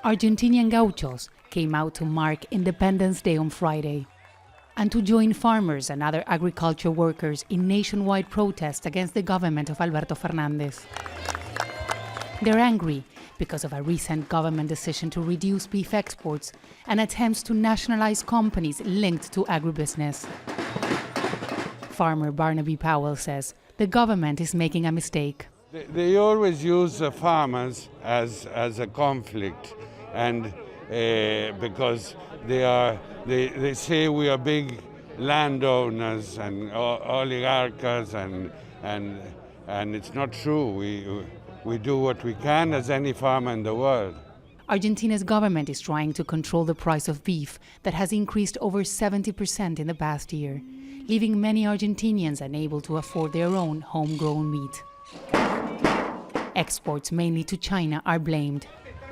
Argentinian gauchos came out to mark Independence Day on Friday and to join farmers and other agriculture workers in nationwide protest against the government of Alberto Fernández. They're angry because of a recent government decision to reduce beef exports and attempts to nationalize companies linked to agribusiness. Farmer BARNABY Powell says the government is making a mistake. They always use the farmers as a conflict, and because they say we are big landowners and oligarchs, and it's not true. We do what we can as any farmer in the world. Argentina's government is trying to control the price of beef that has increased over 70% in the past year, leaving many Argentinians unable to afford their own homegrown meat. Exports, mainly to China, are blamed.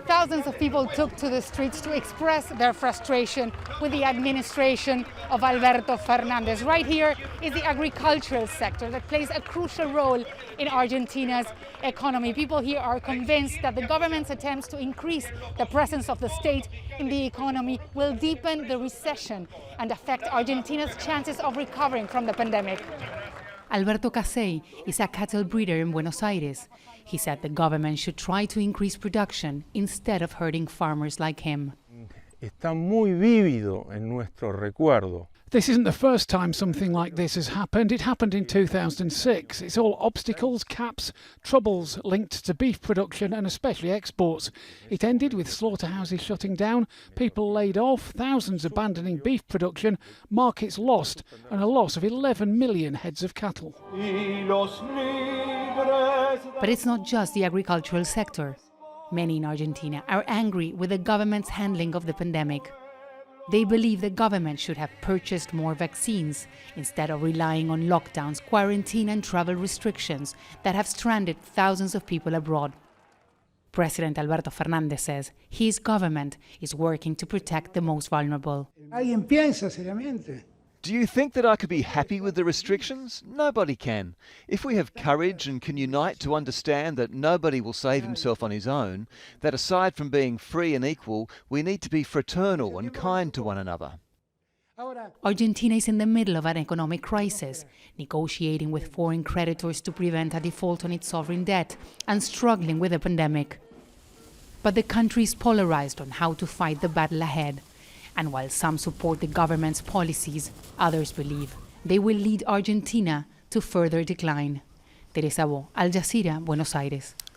Thousands of people took to the streets to express their frustration with the administration of Alberto Fernández. Right here is the agricultural sector that plays a crucial role in Argentina's economy. People here are convinced that the government's attempts to increase the presence of the state in the economy will deepen the recession and affect Argentina's chances of recovering from the pandemic. Alberto is a cattle breeder in Buenos Aires. He said the government should try to increase production instead of hurting farmers like him. Está muy vívido en nuestro recuerdo. This isn't the first time something like this has happened. It happened in 2006. It's all obstacles, caps, troubles linked to beef production and especially exports. It ended with slaughterhouses shutting down, people laid off, thousands abandoning beef production, markets lost, and a loss of 11 million heads of cattle. But it's not just the agricultural sector. Many in Argentina are angry with the government's handling of the pandemic. They believe the government should have purchased more vaccines instead of relying on lockdowns, quarantine and travel restrictions that have stranded thousands of people abroad. President Alberto Fernández says his government is working to protect the most vulnerable. ¿Alguien piensa seriamente? Do you think that I could be happy with the restrictions? Nobody can. If we have courage and can unite to understand that nobody will save himself on his own, that aside from being free and equal, we need to be fraternal and kind to one another. Argentina is in the middle of an economic crisis, negotiating with foreign creditors to prevent a default on its sovereign debt and struggling with the pandemic. But the country is polarized on how to fight the battle ahead. And while some support the government's policies, others believe they will lead Argentina to further decline. Teresa, Al Jazeera, Buenos Aires.